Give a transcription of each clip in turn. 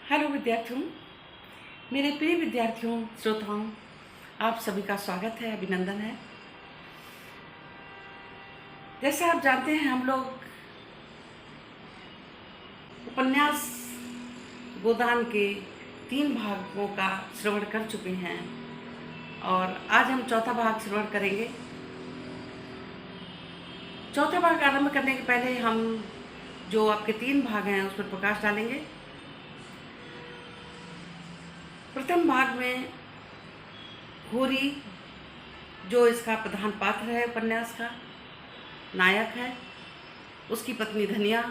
Hello विद्यार्थियों, मेरे प्रिय विद्यार्थियों, श्रोताओं, आप सभी का स्वागत है, अभिनंदन है। जैसे आप जानते हैं, हम लोग उपन्यास गोदान के 3 भागों का श्रवण कर चुके हैं और आज हम चौथा भाग श्रवण करेंगे। चौथा भाग आरंभ करने के पहले हम जो आपके 3 भाग हैं उस पर प्रकाश डालेंगे। प्रथम भाग में होरी, जो इसका प्रधान पात्र है, उपन्यास का नायक है, उसकी पत्नी धनिया,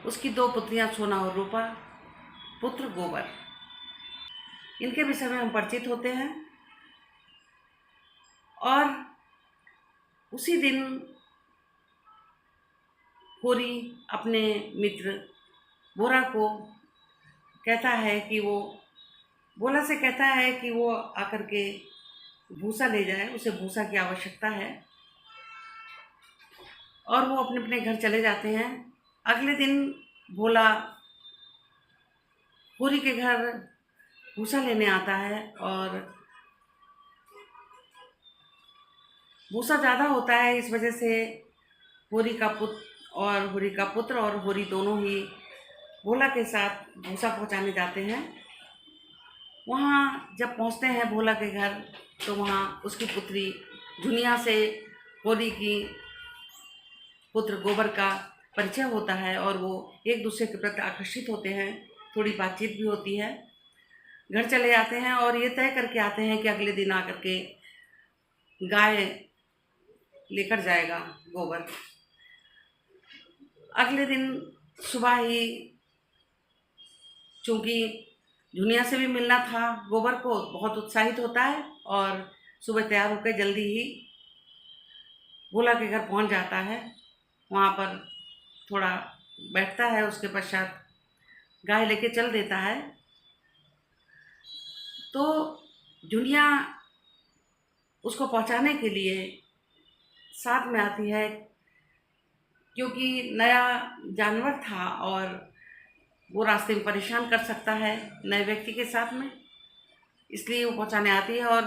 उसकी 2 पुत्रियां सोना और रूपा, पुत्र गोबर, इनके विषय में हम परिचित होते हैं। और उसी दिन होरी अपने मित्र बोरा को कहता है कि बोला से कहता है कि वो आकर के भूसा ले जाए, उसे भूसा की आवश्यकता है। और वो अपने अपने घर चले जाते हैं। अगले दिन भोला होरी के घर भूसा लेने आता है और भूसा ज़्यादा होता है, इस वजह से होरी का पुत्र और होरी दोनों ही भोला के साथ भूसा पहुंचाने जाते हैं। वहाँ जब पहुँचते हैं भोला के घर, तो वहाँ उसकी पुत्री दुनिया से होरी की पुत्र गोबर का परिचय होता है और वो एक दूसरे के प्रति आकर्षित होते हैं। थोड़ी बातचीत भी होती है। घर चले जाते हैं और ये तय करके आते हैं कि अगले दिन आकर के गाय लेकर जाएगा गोबर। अगले दिन सुबह ही, चूँकि दुनिया से भी मिलना था, गोबर को बहुत उत्साहित होता है और सुबह तैयार होकर जल्दी ही भोला के घर पहुंच जाता है। वहाँ पर थोड़ा बैठता है, उसके पश्चात गाय लेके चल देता है। तो दुनिया उसको पहुंचाने के लिए साथ में आती है, क्योंकि नया जानवर था और वो रास्ते में परेशान कर सकता है नए व्यक्ति के साथ में, इसलिए वो पहुंचाने आती है और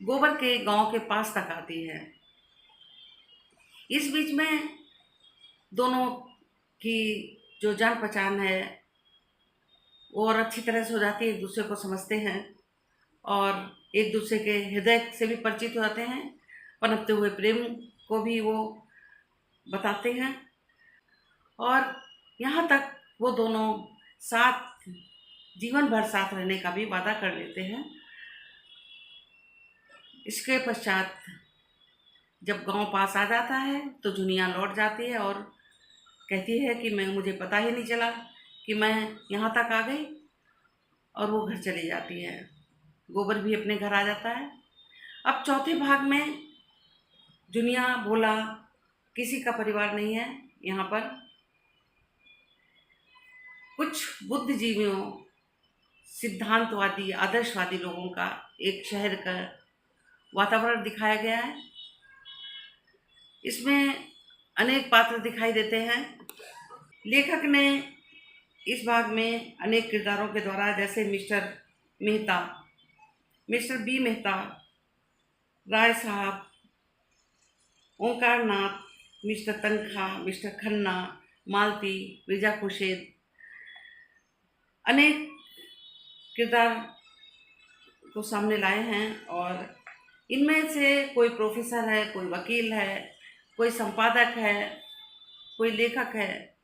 गोबर के गांव के पास तक आती है। इस बीच में दोनों की जो जान पहचान है वो और अच्छी तरह से हो जाती है, एक दूसरे को समझते हैं और एक दूसरे के हृदय से भी परिचित हो जाते हैं। पनपते हुए प्रेम को भी वो बताते हैं और यहाँ तक वो दोनों साथ जीवन भर साथ रहने का भी वादा कर लेते हैं। इसके पश्चात जब गांव पास आ जाता है तो दुनिया लौट जाती है और कहती है कि मुझे पता ही नहीं चला कि मैं यहाँ तक आ गई, और वो घर चली जाती है। गोबर भी अपने घर आ जाता है। अब चौथे भाग में दुनिया, भोला, किसी का परिवार नहीं है। यहाँ पर कुछ बुद्धिजीवियों, सिद्धांतवादी, आदर्शवादी लोगों का एक शहर का वातावरण दिखाया गया है। इसमें अनेक पात्र दिखाई देते हैं। लेखक ने इस भाग में अनेक किरदारों के द्वारा, जैसे mister Mehta, mister B Mehta, Rai sahab, Omkar Nath, mister Tankha, mister Khanna, Malti, Mirza Khurshid, अनेक किरदार को सामने लाए हैं। और इनमें से कोई प्रोफेसर है, कोई वकील है, कोई संपादक है, कोई लेखक है,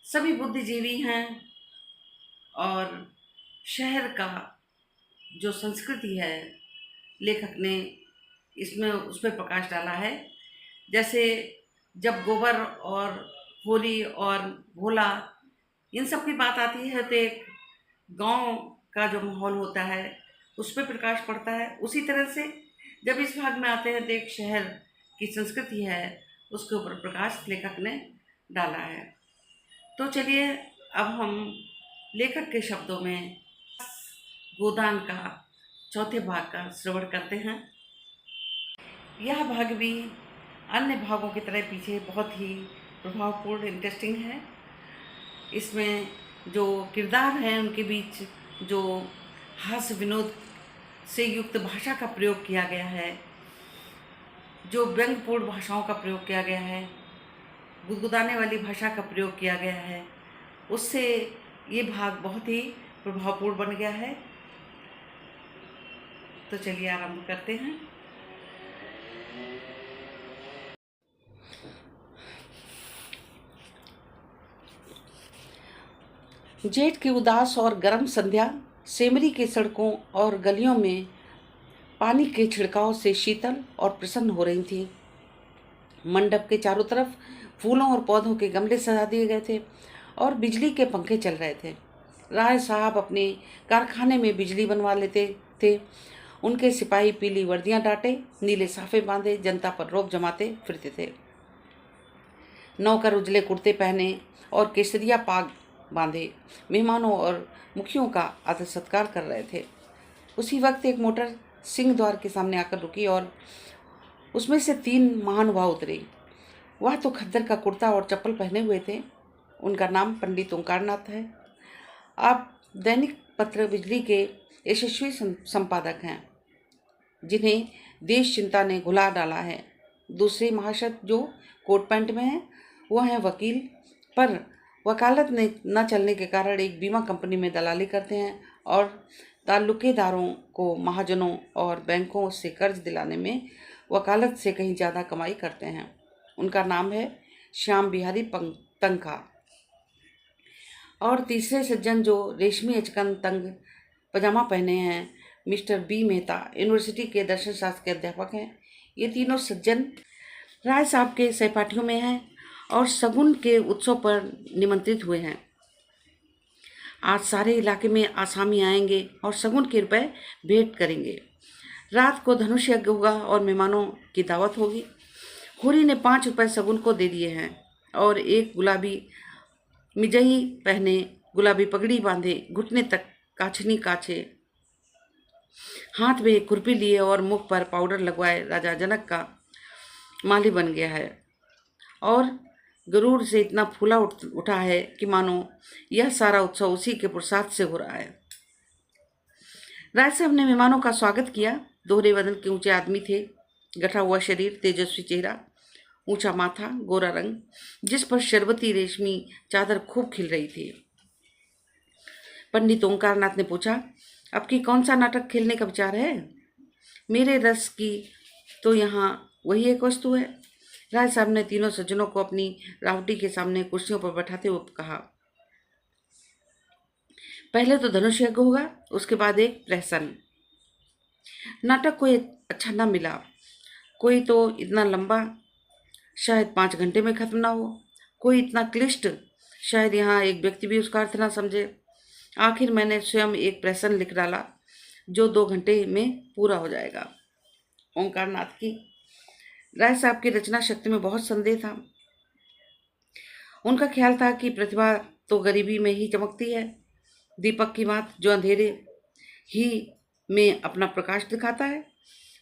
सभी बुद्धिजीवी हैं और शहर का जो संस्कृति है लेखक ने इसमें उस पर प्रकाश डाला है। जैसे जब गोबर और होरी और भोला इन सब की बात आती है तो एक गांव का जो माहौल होता है उस पर प्रकाश पड़ता है। उसी तरह से जब इस भाग में आते हैं तो एक शहर की संस्कृति है, उसके ऊपर प्रकाश लेखक ने डाला है। तो चलिए अब हम लेखक के शब्दों में गोदान का चौथे भाग का श्रवण करते हैं। यह भाग भी अन्य भागों की तरह पीछे बहुत ही प्रभावपूर्ण, इंटरेस्टिंग है। इसमें जो किरदार हैं उनके बीच जो हास्य विनोद से युक्त भाषा का प्रयोग किया गया है, जो व्यंग्यपूर्ण भाषाओं का प्रयोग किया गया है, गुदगुदाने वाली भाषा का प्रयोग किया गया है, उससे ये भाग बहुत ही प्रभावपूर्ण बन गया है। तो चलिए आरंभ करते हैं। जेठ की उदास और गर्म संध्या सेमरी के सड़कों और गलियों में पानी के छिड़काव से शीतल और प्रसन्न हो रही थी। मंडप के चारों तरफ फूलों और पौधों के गमले सजा दिए गए थे और बिजली के पंखे चल रहे थे। राय साहब अपने कारखाने में बिजली बनवा लेते थे। उनके सिपाही पीली वर्दियां डांटे, नीले साफे बांधे जनता पर रौब जमाते फिरते थे। नौकर उजले कुर्ते पहने और केसरिया पाग बांधे मेहमानों और मुखियों का आदर सत्कार कर रहे थे। उसी वक्त एक मोटर सिंह द्वार के सामने आकर रुकी और उसमें से 3 महानुभाव उतरे। वह तो खद्दर का कुर्ता और चप्पल पहने हुए थे। उनका नाम पंडित ओंकारनाथ है। आप दैनिक पत्र बिजली के यशस्वी संपादक हैं, जिन्हें देश चिंता ने घुला डाला है। दूसरे महाशय जो कोट पैंट में हैं, वह हैं वकील, पर वकालत ने न चलने के कारण एक बीमा कंपनी में दलाली करते हैं और ताल्लुकेदारों को महाजनों और बैंकों से कर्ज दिलाने में वकालत से कहीं ज़्यादा कमाई करते हैं। उनका नाम है श्याम बिहारी तंखा। और तीसरे सज्जन जो रेशमी अचकन तंग पजामा पहने हैं, मिस्टर बी मेहता, यूनिवर्सिटी के दर्शन शास्त्र के अध्यापक हैं। ये तीनों सज्जन राय साहब के सहपाठियों में हैं और शगुन के उत्सव पर निमंत्रित हुए हैं। आज सारे इलाके में आसामी आएंगे और शगुन के रुपए भेंट करेंगे। रात को धनुष यज्ञ होगा और मेहमानों की दावत होगी। हुरी ने 5 रुपए शगुन को दे दिए हैं और एक गुलाबी मिजही पहने, गुलाबी पगड़ी बांधे, घुटने तक काछनी काछे, हाथ में एक खुरपी लिए और मुख पर पाउडर लगवाए राजा जनक का माली बन गया है और गरुड़ से इतना फूला उठा है कि मानो यह सारा उत्सव उसी के प्रसाद से हो रहा है। राय साहब ने मेहमानों का स्वागत किया। दोहरे वदन के ऊंचे आदमी थे, गठा हुआ शरीर, तेजस्वी चेहरा, ऊंचा माथा, गोरा रंग, जिस पर शरबती रेशमी चादर खूब खिल रही थी। पंडित ओंकारनाथ ने पूछा, अब की कौन सा नाटक खेलने का विचार है? मेरे रस की तो यहाँ वही एक वस्तु है। राय साहब ने तीनों सज्जनों को अपनी रावटी के सामने कुर्सियों पर बैठाते हुए कहा, पहले तो धनुष यज्ञ होगा, उसके बाद एक प्रहसन। नाटक कोई अच्छा न मिला। कोई तो इतना लंबा शायद 5 घंटे में खत्म ना हो, कोई इतना क्लिष्ट शायद यहाँ एक व्यक्ति भी उसका अर्थ ना समझे। आखिर मैंने स्वयं एक प्रहसन लिख डाला जो 2 घंटे में पूरा हो जाएगा। ओंकारनाथ की राय साहब की रचना शक्ति में बहुत संदेह था। उनका ख्याल था कि प्रतिभा तो गरीबी में ही चमकती है। दीपक की बात जो अंधेरे ही में अपना प्रकाश दिखाता है।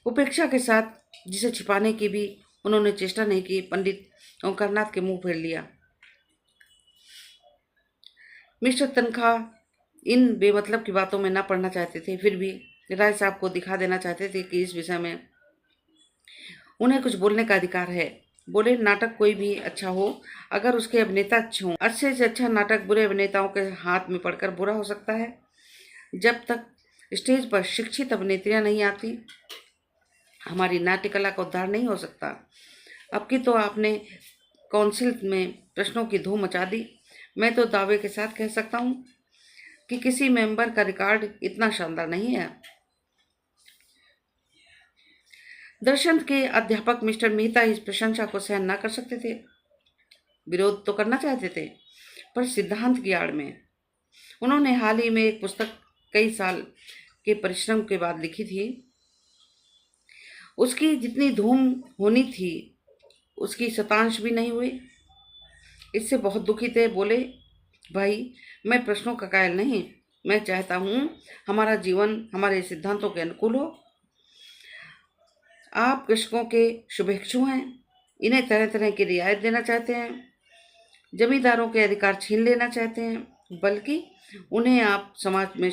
उपेक्षा के साथ जिसे छिपाने की भी उन्होंने चेष्टा नहीं की। पंडित ओंकारनाथ के मुंह फेर लिया। मिस्टर तनखा इन बेमतलब की बातों में न पढ़ना चाहते थे, फिर भी राय साहब को दिखा देना चाहते थे कि इस विषय में उन्हें कुछ बोलने का अधिकार है। बोले, नाटक कोई भी अच्छा हो, अगर उसके अभिनेता अच्छे हों। अच्छे से अच्छा नाटक बुरे अभिनेताओं के हाथ में पड़कर बुरा हो सकता है। जब तक स्टेज पर शिक्षित अभिनेत्रियां नहीं आती, हमारी नाट्य कला का उद्धार नहीं हो सकता। अब की तो आपने काउंसिल में प्रश्नों की धूम मचा दी। मैं तो दावे के साथ कह सकता हूँ कि किसी मेंबर का रिकॉर्ड इतना शानदार नहीं है। दर्शन के अध्यापक मिस्टर मेहता इस प्रशंसा को सहन न कर सकते थे। विरोध तो करना चाहते थे, पर सिद्धांत की आड़ में। उन्होंने हाल ही में एक पुस्तक कई साल के परिश्रम के बाद लिखी थी। उसकी जितनी धूम होनी थी, उसकी शतांश भी नहीं हुई। इससे बहुत दुखी थे। बोले, भाई, मैं प्रश्नों का कायल नहीं। मैं चाहता हूँ हमारा जीवन हमारे सिद्धांतों के अनुकूल हो। आप कृषकों के शुभेच्छु हैं, इन्हें तरह तरह की रियायत देना चाहते हैं। जमींदारों के अधिकार छीन लेना चाहते हैं, बल्कि उन्हें आप समाज में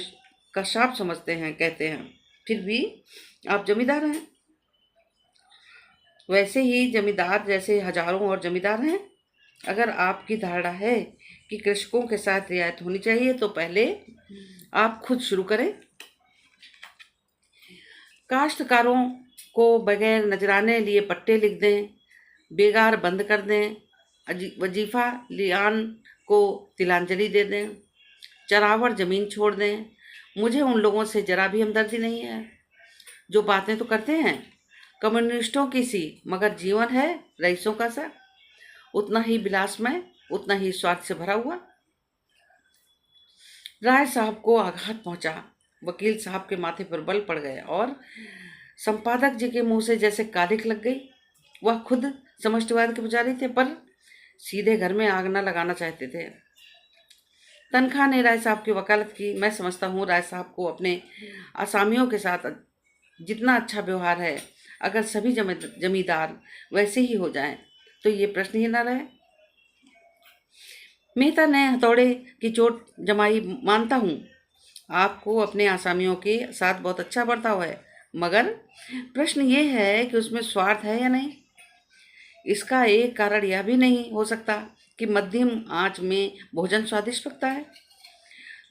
का श्राप समझते हैं, कहते हैं। फिर भी आप जमींदार हैं। वैसे ही जमींदार जैसे हजारों और जमींदार हैं। अगर आपकी धारणा है कि कृषकों के साथ रियायत होनी चाहिए, तो पहले आप खुद शुरू करें। काश्तकारों को बगैर नजराने लिए पट्टे लिख दें, बेगार बंद कर दें, वजीफा लियान को तिलांजलि दे दें, चरावर जमीन छोड़ दें। मुझे उन लोगों से जरा भी हमदर्दी नहीं है जो बातें तो करते हैं कम्युनिस्टों की सी, मगर जीवन है रईसों का सा, उतना ही विलासमय, उतना ही स्वार्थ से भरा हुआ। राय साहब को आघात पहुंचा। वकील साहब के माथे पर बल पड़ गए और संपादक जी के मुंह से जैसे कालिख लग गई। वह खुद समष्टिवाद के पुजारी थे, पर सीधे घर में आग न लगाना चाहते थे। तनख्वाह ने राय साहब की वकालत की। मैं समझता हूँ राय साहब को अपने आसामियों के साथ जितना अच्छा व्यवहार है, अगर सभी जमींदार वैसे ही हो जाएं, तो ये प्रश्न ही न रहे। मेहता ने हथौड़े की चोट जमाई। मानता हूँ आपको अपने आसामियों के साथ बहुत अच्छा बर्ताव है, मगर प्रश्न ये है कि उसमें स्वार्थ है या नहीं। इसका एक कारण यह भी नहीं हो सकता कि मध्यम आंच में भोजन स्वादिष्ट लगता है।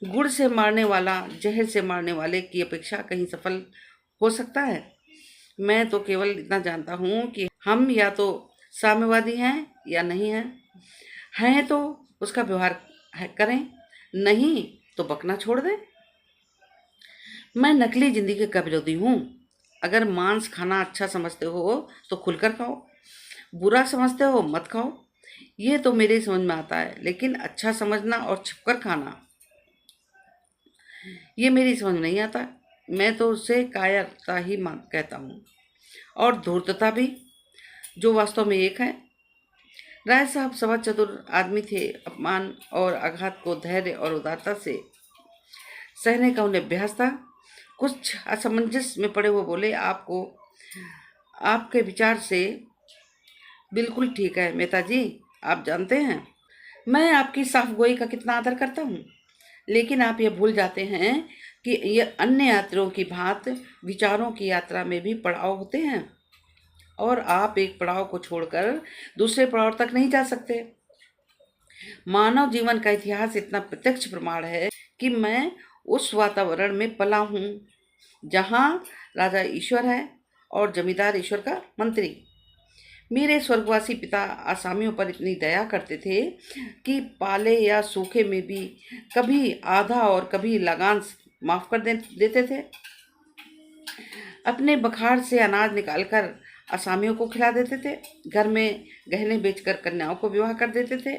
गुड़ से मारने वाला जहर से मारने वाले की अपेक्षा कहीं सफल हो सकता है। मैं तो केवल इतना जानता हूँ कि हम या तो साम्यवादी हैं या नहीं हैं तो उसका व्यवहार करें, नहीं तो बकना छोड़ दें। मैं नकली जिंदगी का विरोधी हूँ। अगर मांस खाना अच्छा समझते हो तो खुलकर खाओ, बुरा समझते हो मत खाओ। ये तो मेरे समझ में आता है, लेकिन अच्छा समझना और छिपकर खाना, ये मेरी समझ में नहीं आता। मैं तो उसे कायरता ही कहता हूँ, और धूर्तता भी, जो वास्तव में एक है। राय साहब समझ चतुर आदमी थे। अपमान और आघात को धैर्य और उदारता से सहने का उन्हें अभ्यास था। कुछ असमंजस में पड़े हुए बोले, आपको आपके विचार से बिल्कुल ठीक है मेहता जी। आप जानते हैं मैं आपकी साफगोई का कितना आदर करता हूँ, लेकिन आप ये भूल जाते हैं कि ये अन्य यात्रियों की भांति विचारों की यात्रा में भी पड़ाव होते हैं, और आप एक पड़ाव को छोड़कर दूसरे पड़ाव तक नहीं जा सकते। मानव जीवन का इतिहास इतना प्रत्यक्ष प्रमाण है कि मैं उस वातावरण में पला हूँ जहाँ राजा ईश्वर है और जमींदार ईश्वर का मंत्री। मेरे स्वर्गवासी पिता आसामियों पर इतनी दया करते थे कि पाले या सूखे में भी कभी आधा और कभी लगान माफ कर देते थे। अपने बखार से अनाज निकालकर आसामियों को खिला देते थे। घर में गहने बेचकर कन्याओं को विवाह कर देते थे।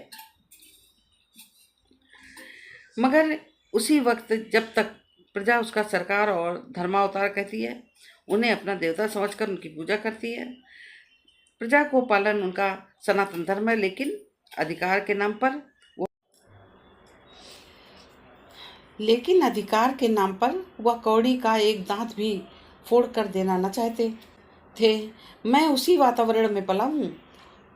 मगर उसी वक्त जब तक प्रजा उसका सरकार और धर्मावतार कहती है, उन्हें अपना देवता समझकर उनकी पूजा करती है। प्रजा को पालन उनका सनातन धर्म है, लेकिन अधिकार के नाम पर वह कौड़ी का एक दांत भी फोड़ कर देना न चाहते थे। मैं उसी वातावरण में पला हूँ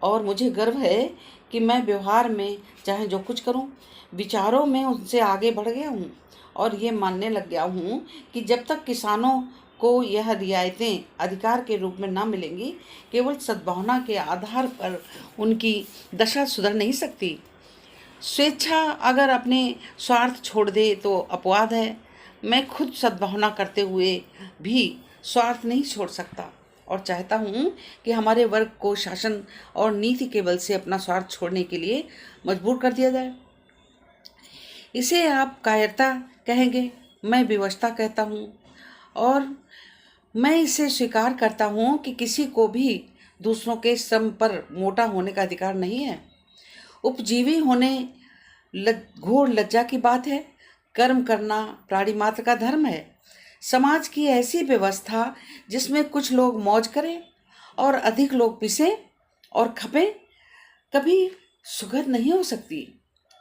और मुझे गर्व है कि मैं व्यवहार में चाहे जो कुछ करूँ, विचारों में उनसे आगे बढ़ गया हूँ और ये मानने लग गया हूँ कि जब तक किसानों को यह रियायतें अधिकार के रूप में न मिलेंगी, केवल सद्भावना के आधार पर उनकी दशा सुधर नहीं सकती। स्वेच्छा अगर अपने स्वार्थ छोड़ दे तो अपवाद है। मैं खुद सद्भावना करते हुए भी स्वार्थ नहीं छोड़ सकता और चाहता हूँ कि हमारे वर्ग को शासन और नीति के बल से अपना स्वार्थ छोड़ने के लिए मजबूर कर दिया जाए। इसे आप कायरता कहेंगे, मैं विवशता कहता हूँ, और मैं इसे स्वीकार करता हूँ कि किसी को भी दूसरों के श्रम पर मोटा होने का अधिकार नहीं है। उपजीवी होने घोर लज्जा की बात है। कर्म करना प्राणी मात्र का धर्म है। समाज की ऐसी व्यवस्था जिसमें कुछ लोग मौज करें और अधिक लोग पिसें और खपें, कभी सुखद नहीं हो सकती।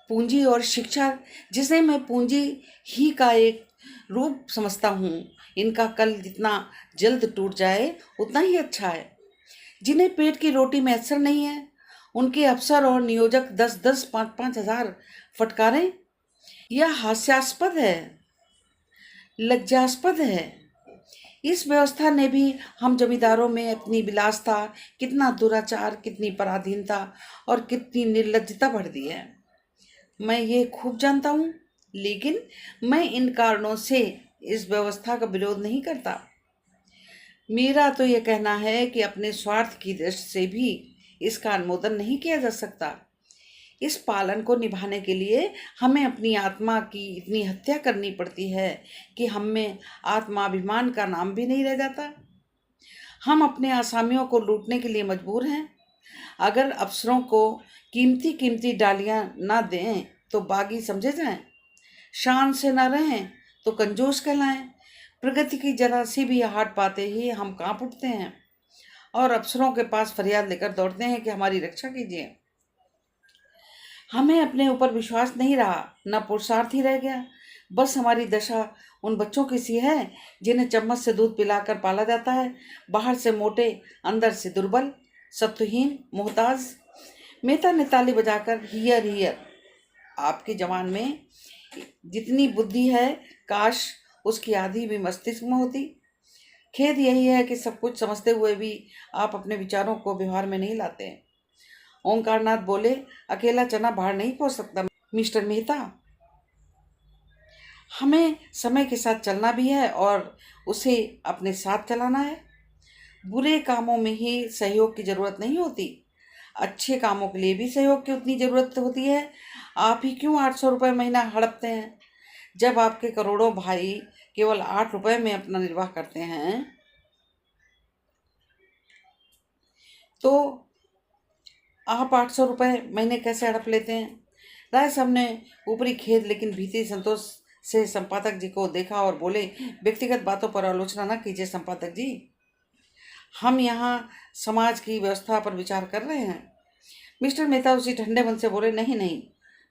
पूंजी और शिक्षा, जिसे मैं पूंजी ही का एक रूप समझता हूँ, इनका कल जितना जल्द टूट जाए उतना ही अच्छा है। जिन्हें पेट की रोटी में असर नहीं है, उनके अफसर और नियोजक 10-10, 5-5 हजार फटकारें? यह हास्यास्पद है, लज्जास्पद है। इस व्यवस्था ने भी हम जमींदारों में अपनी विलासता, कितना दुराचार, कितनी पराधीनता और कितनी निर्लज्जता भर दी है। मैं ये खूब जानता हूँ, लेकिन मैं इन कारणों से इस व्यवस्था का विरोध नहीं करता। मेरा तो यह कहना है कि अपने स्वार्थ की दृष्टि से भी इसका अनुमोदन नहीं किया जा सकता। इस पालन को निभाने के लिए हमें अपनी आत्मा की इतनी हत्या करनी पड़ती है कि हम में आत्माभिमान का नाम भी नहीं रह जाता। हम अपने आसामियों को लूटने के लिए मजबूर हैं। अगर अफसरों को कीमती कीमती डालियां ना दें तो बागी समझे जाएं, शान से ना रहें तो कंजूस कहलाएं। प्रगति की जरा सी भी हाट पाते ही हम कांप उठते हैं और अफसरों के पास फरियाद लेकर दौड़ते हैं कि हमारी रक्षा कीजिए। हमें अपने ऊपर विश्वास नहीं रहा, न पुरुषार्थ ही रह गया। बस हमारी दशा उन बच्चों की सी है जिन्हें चम्मच से दूध पिलाकर पाला जाता है, बाहर से मोटे, अंदर से दुर्बल, सत्वहीन, मोहताज। मेहता ने ताली बजाकर हियर हियर, आपकी जवान में जितनी बुद्धि है काश उसकी आधी भी मस्तिष्क में होती। खेद यही है कि सब कुछ समझते हुए भी आप अपने विचारों को व्यवहार में नहीं लाते। ओंकारनाथ बोले, अकेला चना बाहर नहीं पहुंच सकता मिस्टर मेहता। हमें समय के साथ चलना भी है और उसे अपने साथ चलाना है। बुरे कामों में ही सहयोग की जरूरत नहीं होती, अच्छे कामों के लिए भी सहयोग की उतनी जरूरत होती है। आप ही क्यों 800 रुपये महीना हड़पते हैं, जब आपके करोड़ों भाई केवल 8 रुपये में अपना निर्वाह करते हैं? तो आप 800 रुपये महीने कैसे हड़प लेते हैं? राय साहब ने ऊपरी खेद लेकिन भीतरी संतोष से संपादक जी को देखा और बोले, व्यक्तिगत बातों पर आलोचना न कीजिए संपादक जी, हम यहाँ समाज की व्यवस्था पर विचार कर रहे हैं। मिस्टर मेहता उसी ठंडे मन से बोले, नहीं नहीं,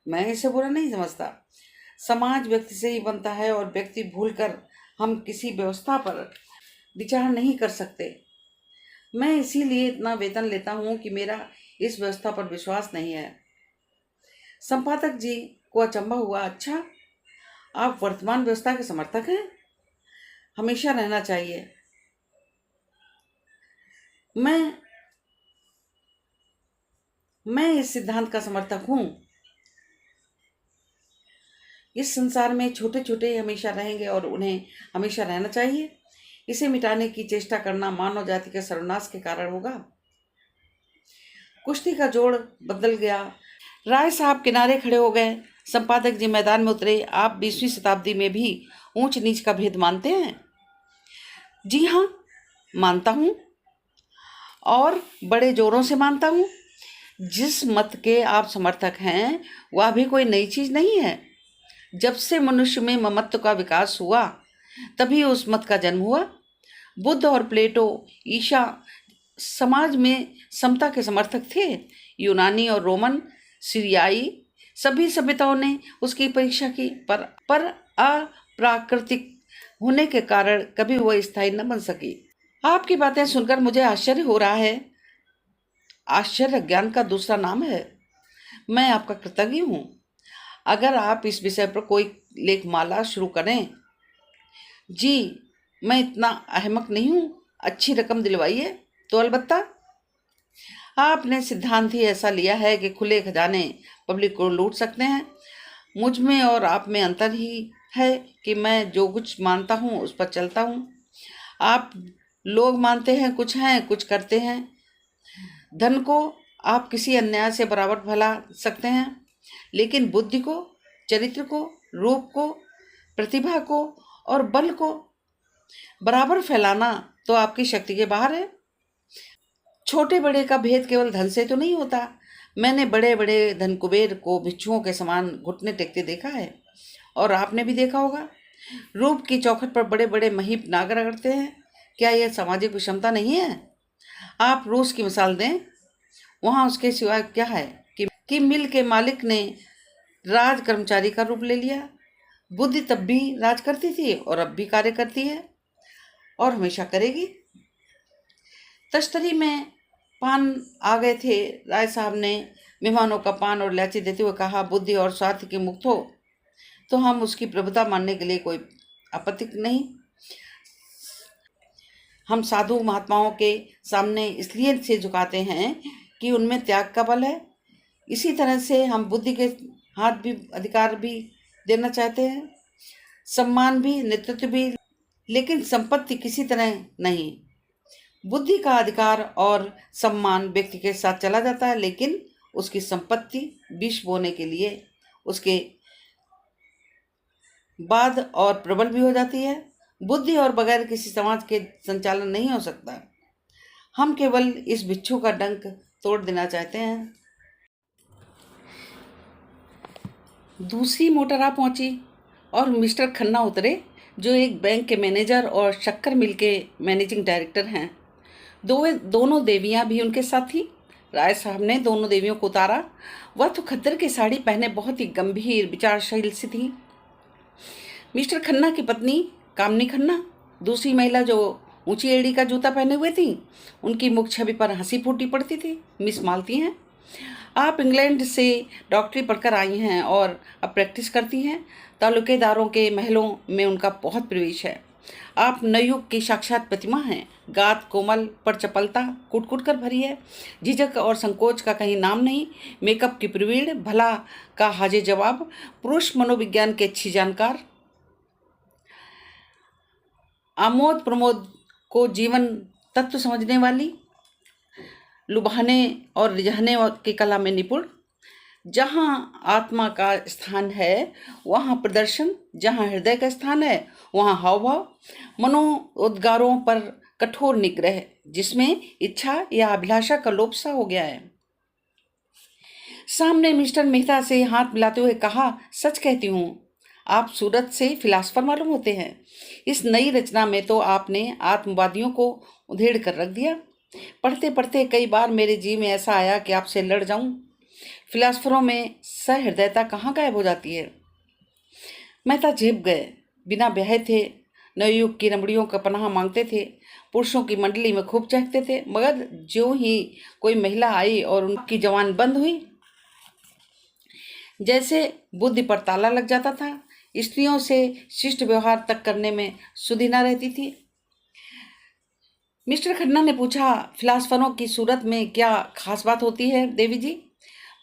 मैं इसे बुरा नहीं समझता। समाज व्यक्ति से ही बनता है और व्यक्ति भूलकर हम किसी व्यवस्था पर विचार नहीं कर सकते। मैं इसीलिए इतना वेतन लेता हूँ कि मेरा इस व्यवस्था पर विश्वास नहीं है। संपादक जी को अचंभा हुआ, अच्छा, आप वर्तमान व्यवस्था के समर्थक हैं? हमेशा रहना चाहिए। मैं इस सिद्धांत का समर्थक हूँ। इस संसार में छोटे छोटे हमेशा रहेंगे और उन्हें हमेशा रहना चाहिए। इसे मिटाने की चेष्टा करना मानव जाति के सर्वनाश के कारण होगा। कुश्ती का जोड़ बदल गया। राय साहब किनारे खड़े हो गए। संपादक जी मैदान में उतरे। आप 20वीं शताब्दी में भी ऊंच नीच का भेद मानते हैं? जी हाँ, मानता हूँ, और बड़े जोरों से मानता हूँ। जिस मत के आप समर्थक हैं वह भी कोई नई चीज नहीं है। जब से मनुष्य में ममत्व का विकास हुआ तभी उस मत का जन्म हुआ। बुद्ध और प्लेटो, ईशा समाज में समता के समर्थक थे। यूनानी और रोमन, सीरियाई सभी सभ्यताओं ने उसकी परीक्षा की, पर अप्राकृतिक होने के कारण कभी वह स्थायी न बन सकी। आपकी बातें सुनकर मुझे आश्चर्य हो रहा है। आश्चर्य ज्ञान का दूसरा नाम है। मैं आपका कृतज्ञ हूँ। अगर आप इस विषय पर कोई लेखमाला शुरू करें। जी, मैं इतना अहमक नहीं हूँ। अच्छी रकम दिलवाइए तो अलबत्ता। आपने सिद्धांत ही ऐसा लिया है कि खुले खजाने पब्लिक को लूट सकते हैं। मुझ में और आप में अंतर ही है कि मैं जो कुछ मानता हूँ उस पर चलता हूँ। आप लोग मानते हैं कुछ हैं, कुछ करते हैं। धन को आप किसी अन्याय से बराबर भला सकते हैं, लेकिन बुद्धि को, चरित्र को, रूप को, प्रतिभा को और बल को बराबर फैलाना तो आपकी शक्ति के बाहर है। छोटे बड़े का भेद केवल धन से तो नहीं होता। मैंने बड़े बड़े धन कुबेर को भिक्षुओं के समान घुटने टेकते देखा है, और आपने भी देखा होगा। रूप की चौखट पर बड़े बड़े महीप नाग रगड़ते हैं। क्या यह सामाजिक विषमता नहीं है? आप रूस की मिसाल दें। वहाँ उसके सिवाय क्या है कि मिल के मालिक ने राज कर्मचारी का रूप ले लिया। बुद्धि तब भी राज करती थी और अब भी कार्य करती है और हमेशा करेगी। तश्तरी में पान आ गए थे। राय साहब ने मेहमानों का पान और इलायची देते हुए कहा, बुद्धि और स्वार्थ के मुक्त हो तो हम उसकी प्रभुता मानने के लिए कोई आपत्ति नहीं। हम साधु महात्माओं के सामने इसलिए से झुकाते हैं कि उनमें त्याग का बल है। इसी तरह से हम बुद्धि के हाथ भी अधिकार भी देना चाहते हैं, सम्मान भी, नेतृत्व भी, लेकिन संपत्ति किसी तरह नहीं। बुद्धि का अधिकार और सम्मान व्यक्ति के साथ चला जाता है, लेकिन उसकी संपत्ति विष बोने के लिए उसके बाद और प्रबल भी हो जाती है। बुद्धि और बगैर किसी समाज के संचालन नहीं हो सकता। हम केवल इस बिच्छू का डंक तोड़ देना चाहते हैं। दूसरी मोटर आ पहुंची और मिस्टर खन्ना उतरे, जो एक बैंक के मैनेजर और शक्कर मिल के मैनेजिंग डायरेक्टर हैं। दोनों देवियां भी उनके साथ थी। राय साहब ने दोनों देवियों को उतारा। वह तो खद्दर की साड़ी पहने बहुत ही गंभीर विचारशील सी थी। मिस्टर खन्ना की पत्नी कामनी खन्ना, दूसरी महिला जो ऊंची एड़ी का जूता पहने हुए थी, उनकी मुख छवि पर हंसी फूटी पड़ती थी। मिस मालती हैं, आप इंग्लैंड से डॉक्टरी पढ़कर आई हैं और अब प्रैक्टिस करती हैं। तालुकेदारों के महलों में उनका बहुत प्रवेश है। आप नवयुग की साक्षात प्रतिमा हैं। गात कोमल पर चपलता कूट कूट कर भरी है। झिझक और संकोच का कहीं नाम नहीं। मेकअप की प्रवीण, भला का हाजिर जवाब, पुरुष मनोविज्ञान के अच्छी जानकार, आमोद प्रमोद को जीवन तत्व समझने वाली, लुभाने और रिझाने की कला में निपुण। जहाँ आत्मा का स्थान है वहाँ प्रदर्शन, जहाँ हृदय का स्थान है वहाँ हाव भाव, मनोउद्गारों पर कठोर निग्रह, जिसमें इच्छा या अभिलाषा का लोप सा हो गया है। सामने मिस्टर मेहता से हाथ मिलाते हुए कहा, सच कहती हूँ, आप सूरत से फिलासफर मालूम होते हैं। इस नई रचना में तो आपने आत्मवादियों को उधेड़ कर रख दिया। पढ़ते पढ़ते कई बार मेरे जी में ऐसा आया कि आपसे लड़ जाऊं। फिलासफरों में सहृदयता कहाँ गायब हो जाती है। मेहता झेप गए। बिना ब्याहे थे, नवयुग की रमड़ियों का पनाह मांगते थे, पुरुषों की मंडली में खूब चहकते थे, मगर ज्यों ही कोई महिला आई और उनकी जवान बंद हुई, जैसे बुद्धि पर ताला लग जाता था। स्त्रियों से शिष्ट व्यवहार तक करने में सुधि न रहती थी। मिस्टर खन्ना ने पूछा, फिलासफरों की सूरत में क्या खास बात होती है देवी जी?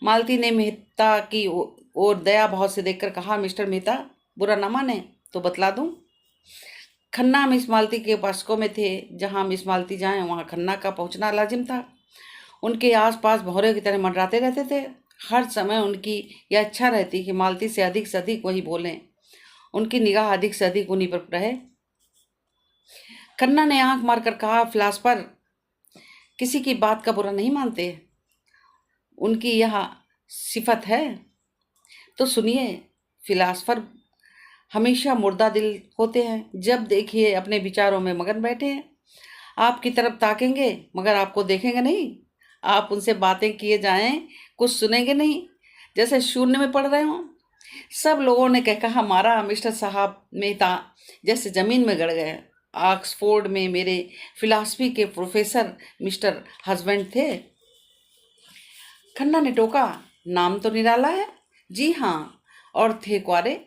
मालती ने मेहता की ओर दया भाव से देखकर कहा, मिस्टर मेहता बुरा ना माने तो बतला दूं। खन्ना मिस मालती के उपासकों में थे। जहां मिस मालती जाएं वहां खन्ना का पहुंचना लाजिम था। उनके आसपास भौरे की तरह मंडराते रहते थे। हर समय उनकी यह इच्छा रहती कि मालती से अधिक वही बोलें, उनकी निगाह अधिक से अधिक उन्हीं पर रहे। खन्ना ने आंख मारकर कहा, फिलासफर किसी की बात का बुरा नहीं मानते, उनकी यह सिफत है। तो सुनिए, फिलासफर हमेशा मुर्दा दिल होते हैं। जब देखिए अपने विचारों में मगन बैठे हैं। आपकी तरफ ताकेंगे मगर आपको देखेंगे नहीं। आप उनसे बातें किए जाएं, कुछ सुनेंगे नहीं, जैसे शून्य में पड़ रहे हों। सब लोगों ने कहा मारा। मिस्टर साहब मेहता जैसे जमीन में गड़ गए। ऑक्सफोर्ड में मेरे फिलॉसफी के प्रोफेसर मिस्टर हस्बैंड थे। खन्ना ने टोका, नाम तो निराला है। जी हाँ, और थे कुंवारे।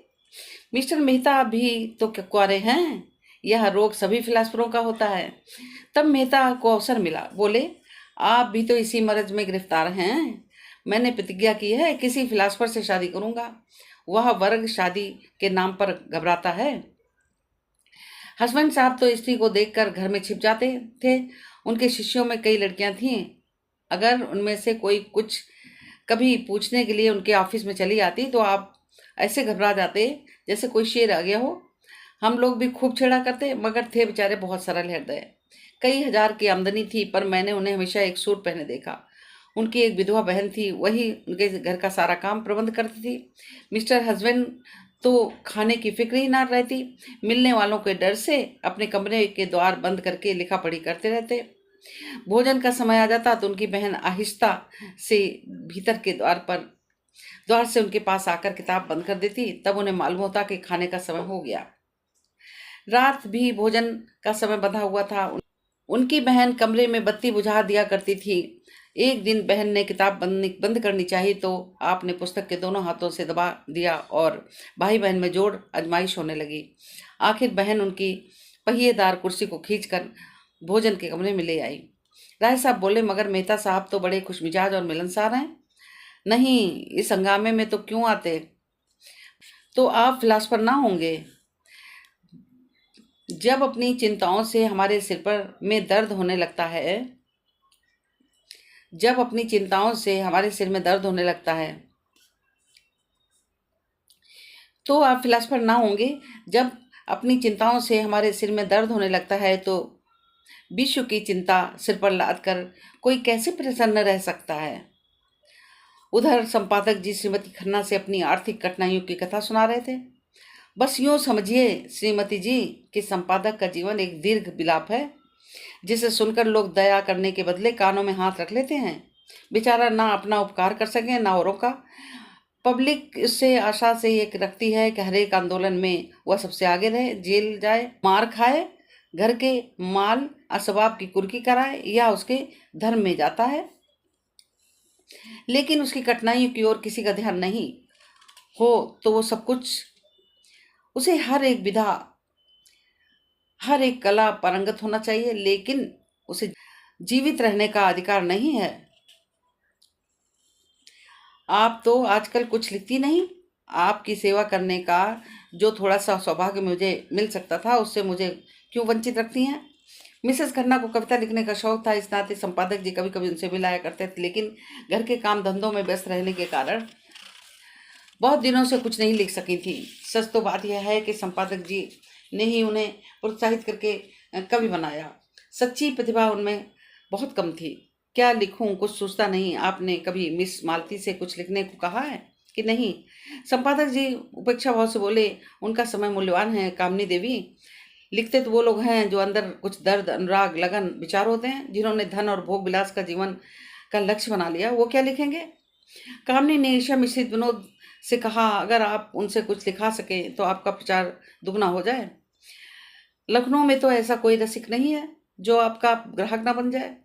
मिस्टर मेहता भी तो कुंवारे हैं। यह रोग सभी फिलासफरों का होता है। तब मेहता को अवसर मिला। बोले, आप भी तो इसी मर्ज में गिरफ्तार हैं। मैंने प्रतिज्ञा की है किसी फिलासफर से शादी करूंगा। वह वर्ग शादी के नाम पर घबराता है। हस्बैंड साहब तो स्त्री को देखकर घर में छिप जाते थे। उनके शिष्यों में कई लड़कियां थीं। अगर उनमें से कोई कुछ कभी पूछने के लिए उनके ऑफिस में चली आती तो आप ऐसे घबरा जाते जैसे कोई शेर आ गया हो। हम लोग भी खूब छेड़ा करते, मगर थे बेचारे बहुत सरल हृदय। कई हजार की आमदनी थी, पर मैंने उन्हें हमेशा एक सूट पहने देखा। उनकी एक विधवा बहन थी, वही उनके घर का सारा काम प्रबंध करती थी। मिस्टर हस्बैंड तो खाने की फिक्र ही ना रहती। मिलने वालों के डर से अपने कमरे के द्वार बंद करके लिखा पढ़ी करते रहते। भोजन का समय आ जाता तो उनकी बहन आहिस्ता से भीतर के द्वार से उनके पास आकर किताब बंद कर देती। तब उन्हें मालूम होता कि खाने का समय हो गया। रात भी भोजन का समय बंधा हुआ था। उनकी बहन कमरे में बत्ती बुझा दिया करती थी एक दिन बहन ने किताब बंद करनी चाहिए तो आपने पुस्तक के दोनों हाथों से दबा दिया और भाई बहन में जोर आजमाइश होने लगी। आखिर बहन उनकी पहिएदार कुर्सी को खींचकर भोजन के कमरे में ले आई। राय साहब बोले, मगर मेहता साहब तो बड़े खुशमिजाज और मिलनसार हैं। नहीं, इस हंगामे में तो क्यों आते? तो आप फिलासफर ना होंगे। जब अपनी चिंताओं से हमारे सिर पर में दर्द होने लगता है जब अपनी चिंताओं से हमारे सिर में दर्द होने लगता है तो आप फिलासफर ना होंगे। जब अपनी चिंताओं से हमारे सिर में दर्द होने लगता है तो विश्व की चिंता सिर पर लाद कर कोई कैसे प्रसन्न रह सकता है? उधर संपादक जी श्रीमती खन्ना से अपनी आर्थिक कठिनाइयों की कथा सुना रहे थे। बस यूं समझिए श्रीमती जी कि संपादक का जीवन एक दीर्घ विलाप है, जिसे सुनकर लोग दया करने के बदले कानों में हाथ रख लेते हैं। बेचारा ना अपना उपकार कर सके ना औरों का। पब्लिक इससे आशा से ये रखती है कि हर एक आंदोलन में वह सबसे आगे रहे, जेल जाए, मार खाए, घर के माल असबाब की कुर्की कराए या उसके धर्म में जाता है, लेकिन उसकी कठिनाइयों की ओर किसी का ध्यान नहीं हो तो वो सब कुछ उसे हर एक विधा, हर एक कला पारंगत होना चाहिए, लेकिन उसे जीवित रहने का अधिकार नहीं है। आप तो आजकल कुछ लिखती नहीं। आपकी सेवा करने का जो थोड़ा सा सौभाग्य मुझे मिल सकता था उससे मुझे क्यों वंचित रखती हैं? मिसेस खन्ना को कविता लिखने का शौक था, इस नाते संपादक जी कभी कभी उनसे मिलाया करते थे, लेकिन घर के काम धंधों में व्यस्त रहने के कारण बहुत दिनों से कुछ नहीं लिख सकी थी। सच तो बात यह है कि संपादक जी ने ही उन्हें प्रोत्साहित करके कवि बनाया। सच्ची प्रतिभा उनमें बहुत कम थी। क्या लिखूं, कुछ सोचता नहीं। आपने कभी मिस मालती से कुछ लिखने को कहा है कि नहीं? संपादक जी उपेक्षा भाव से बोले, उनका समय मूल्यवान है कामनी देवी। लिखते तो वो लोग हैं जो अंदर कुछ दर्द, अनुराग, लगन, विचार होते हैं। जिन्होंने धन और भोग विलास का जीवन का लक्ष्य बना लिया, वो क्या लिखेंगे? कामनी ने ईर्ष्या मिश्रित विनोद से कहा, अगर आप उनसे कुछ लिखा सके तो आपका प्रचार दुगना हो जाए। लखनऊ में तो ऐसा कोई रसिक नहीं है जो आपका ग्राहक ना बन जाए।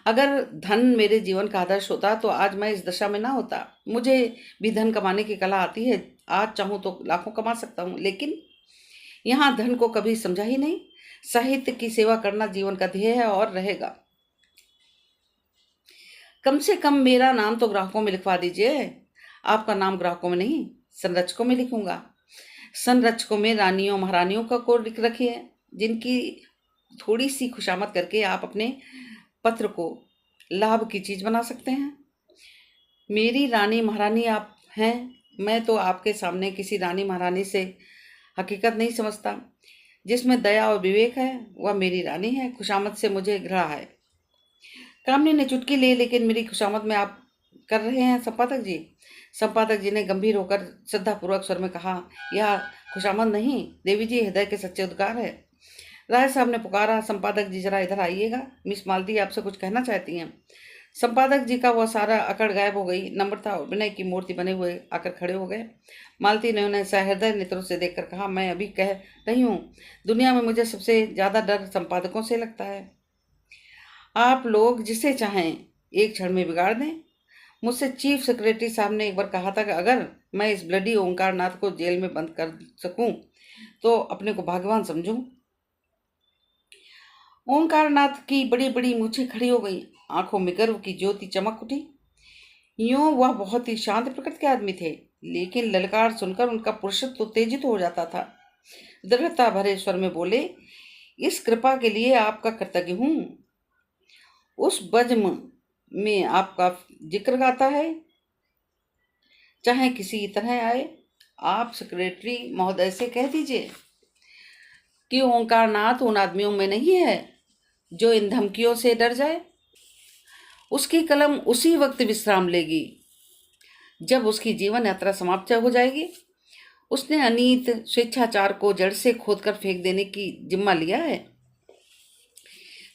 अगर धन मेरे जीवन का आदर्श होता तो आज मैं इस दशा में ना होता। मुझे भी धन कमाने की कला आती है। आज चाहूं तो लाखों कमा सकता हूं, लेकिन यहाँ धन को कभी समझा ही नहीं। साहित्य की सेवा करना जीवन का ध्येय है और रहेगा। कम से कम मेरा नाम तो ग्राहकों में लिखवा दीजिए। आपका नाम ग्राहकों में नहीं, संरचकों में लिखूंगा। संरचकों में रानियों महारानियों का को लिख रखिए, जिनकी थोड़ी सी खुशामद करके आप अपने पत्र को लाभ की चीज बना सकते हैं। मेरी रानी महारानी आप हैं। मैं तो आपके सामने किसी रानी महारानी से हकीकत नहीं समझता। जिसमें दया और विवेक है वह मेरी रानी है। खुशामद से मुझे घृणा है। कामनी ने चुटकी ले, लेकिन मेरी खुशामद में आप कर रहे हैं संपादक जी। संपादक जी ने गंभीर होकर श्रद्धापूर्वक स्वर में कहा, यह खुशामद नहीं देवी जी, हृदय के सच्चे उद्गार है। राय साहब ने पुकारा, संपादक जी जरा इधर आइएगा, मिस मालती आपसे कुछ कहना चाहती हैं। संपादक जी का वह सारा अकड़ गायब हो गई। नम्रता और विनय की मूर्ति बने हुए आकर खड़े हो गए। मालती ने उन्हें सहृदय नेत्रों से देखकर कहा, मैं अभी कह रही हूँ, दुनिया में मुझे सबसे ज्यादा डर संपादकों से लगता है। आप लोग जिसे चाहें एक क्षण में बिगाड़ दें। मुझसे चीफ सेक्रेटरी साहब ने एक बार कहा था कि अगर मैं इस ब्लडी ओंकार नाथ को जेल में बंद कर सकूं तो अपने को भाग्यवान समझूं। ओंकार नाथ की बड़ी बड़ी मूछें खड़ी हो गई, आंखों में गर्व की ज्योति चमक उठी। यूं वह बहुत ही शांत प्रकृति के आदमी थे, लेकिन ललकार सुनकर उनका पुरुषत्व उत्तेजित हो जाता था। दृढ़ता भरे स्वर में बोले, इस कृपा के लिए आपका कृतज्ञ हूं। उस बज्म में आपका जिक्र गाता है, चाहे किसी तरह आए। आप सेक्रेटरी महोदय से कह दीजिए कि ओंकार नाथ उन आदमियों में नहीं है जो इन धमकियों से डर जाए। उसकी कलम उसी वक्त विश्राम लेगी जब उसकी जीवन यात्रा समाप्त हो जाएगी। उसने अनीत स्वेच्छाचार को जड़ से खोदकर फेंक देने की जिम्मा लिया है।